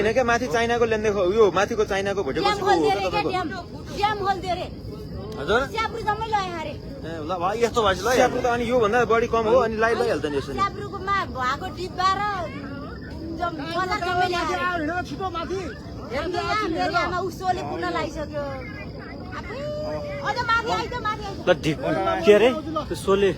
होइन क्या माथि चाइनाको लेन देखो यो माथिको चाइनाको भोटेको हजुर ल भाइ यस्तो भएपछि ल स्याब्रु त अनि योभन्दा बढी कम हो अनि लैहाल्छ नि यसरी ल के अरे त्यो सोले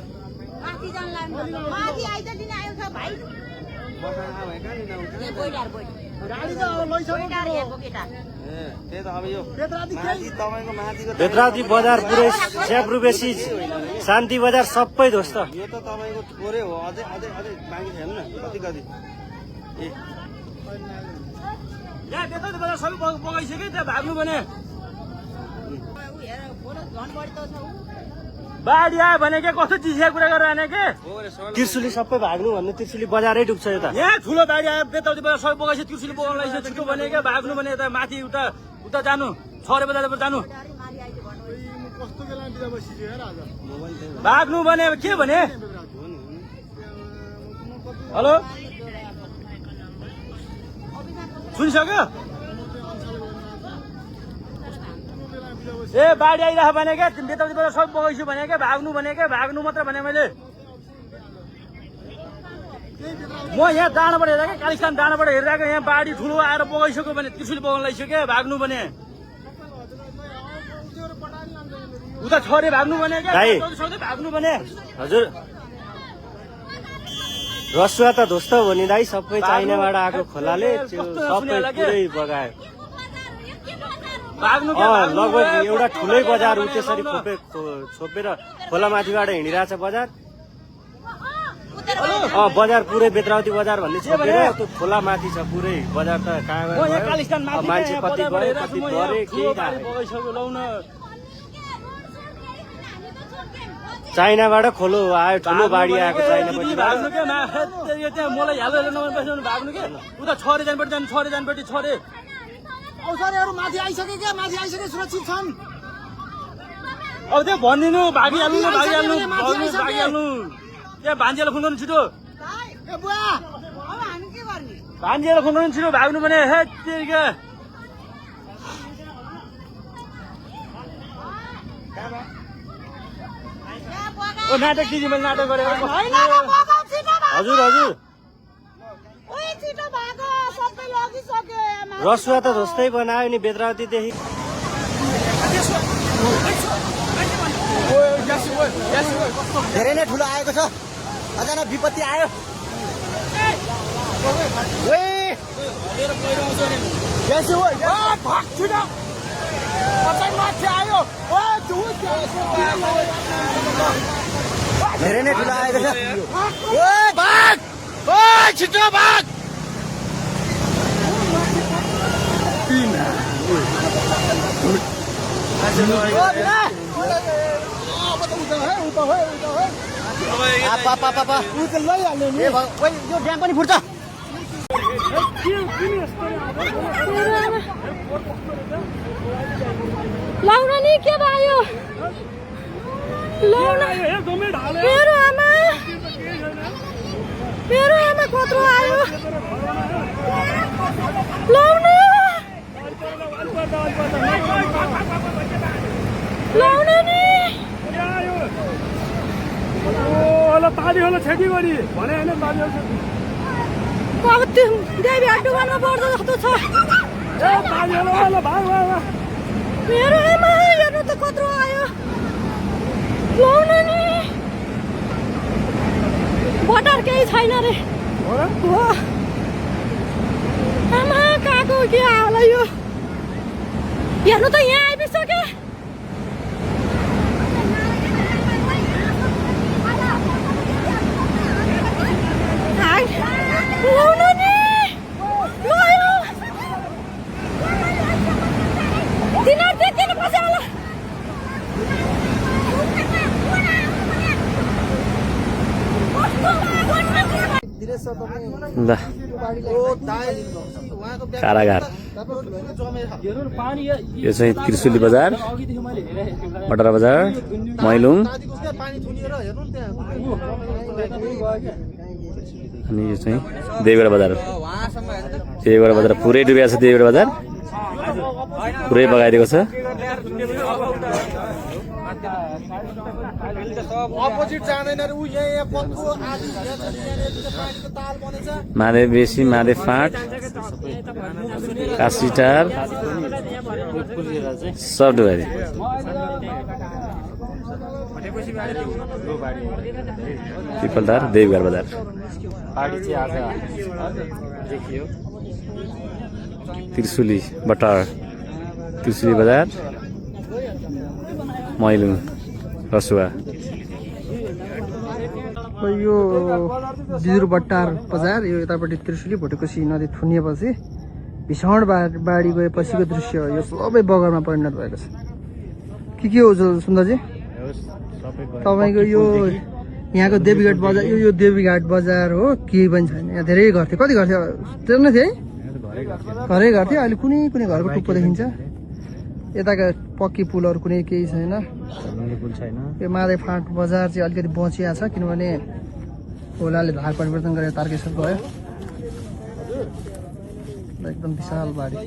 बेत्रावती बजार पुरै स्याब्रु बेसी शान्ति बजार सबै ध्वस्त यो त तपाईँको थोरै हो अझै अझै अझै बाँकी छैन न कति कति ए यहाँ बेत्रावती बजार सबै बगाइसक्यो त्यहाँ भाग्नु भने बाढी आयो भने के कस्तो चिसिया कुरा गरेर आने के त्रिशुली सबै भाग्नु भन्ने त्रिशुली बजारै डुब्छ यता यहाँ ठुलो बाढी आयो बेत्रावती बजार सबै बगाइसक्यो त्रिशुली बगाउनु लाग्छ छिटो भने क्या भाग्नु भने यता माथि उता उता जानु छरे बजारबाट जानु भाग्नु भने के भने हेलो सुनिसक्यो ए बाढी आइरह भने क्या बेत्रावती बजार सब बगाइछु भने क्या भाग्नु मात्र भने मैले म यहाँ डाँडाबाट हेर्दा क्या कालिस्तान डाँडाबाट हेरिरहेको यहाँ बाढी ठुलो आएर बगाइसक्यो भने त्रिशुली बगाउन लागिसक्यो भाग्नु भने उता छरे भाग्नु भने क्या भाग्नु भने हजुर रसुवा त ध्वस्त हो नि दाइ सबै चाइनाबाट आएको खोलाले सबै पुरै बगायो लगभग एउटा ठुलै बजार उ त्यसरी छोपेर खोला माथिबाट हिँडिरहेछ बजार बजार पुरै बेत्रावती बजार भन्ने छोपेर त्यो खोला माथि छ पुरै बजार त कहाँ मान्छे कति गए कति गरे केही थाहा चाइनाबाट खोलो आयो ठुलो बाढी आएको चाइनापछि मलाई भाग्नु के उता छरे जानपट्टि जानु छरे जानपट्टि छरे औषधिहरू माथि आइसके क्या माथि आइसके सुरक्षित छन् अब त्यो भनिदिनु भागिहाल्नु त्यहाँ भान्जीलाई फोन गर्नु छिटो भान्जीलाई फोन गर्नु छिटो भाग्नु भने नाटक दिदी मैले नाटक गरेर हजुर हजुर रसुवा त जस्तै बनायो नि बेत्रावतीदेखि धेरै नै ठुलो आएको छ अचानक विपत्ति आयो धेरै नै ठुलो आएको छ छिटो भाग यो ड्याम पनि फुट्छ लाउन नि के भयो मेरो आमा कत्रो आयो लाउन नि ताली होला छेकी गरी भने होइन ताली देवी डुबानमा पर्दो जस्तो छ ताली होला भाग मेरो आमा हेर्नु त कत्रो आयो लाउन नि बटर केही छैन रे हो आमा कहाँको के होला यो हेर्नु त यहाँ आइपुग्यो कारागार यो चाहिँ त्रिशुली बजार बटरा बजार मैलुङ अनि यो चाहिँ देवगढा बजार देवीगढ बजार पुरै डुबेको छ। देवीगढ बजार पुरै बगाइदिएको छ। महादेव बेसी, महादेव फाँट, काशीटार सब डुबाइदियो। पिपलदार देवीगढ बजार त्रिशुली बटार त्रिशुली बजार मैलुङ रसुवा। यो बिजुर बट्टार बजार यो यतापट्टि त्रिशुली भोटेकोसी नदी थुनिएपछि भीषण बाढी गएपछिको दृश्य यो सबै बगरमा परिणत भएको छ। के हो सुन्दरजी तपाईँको यो यहाँको देवीघाट बजार यो देवीघाट बजार हो केही पनि छैन। यहाँ धेरै घर थियो। कति घर थियो? त्यो नै थियो है, घरै घर थियो। अहिले कुनै कुनै घरको टुप्पो देखिन्छ। यताका पक्की पुलहरू कुनै केही छैन। यो महादेव फाँट बजार चाहिँ अलिकति बचिया छ किनभने खोलाले धार परिवर्तन गरेर तारकेश्वर गयो। एकदम विशाल बाढी।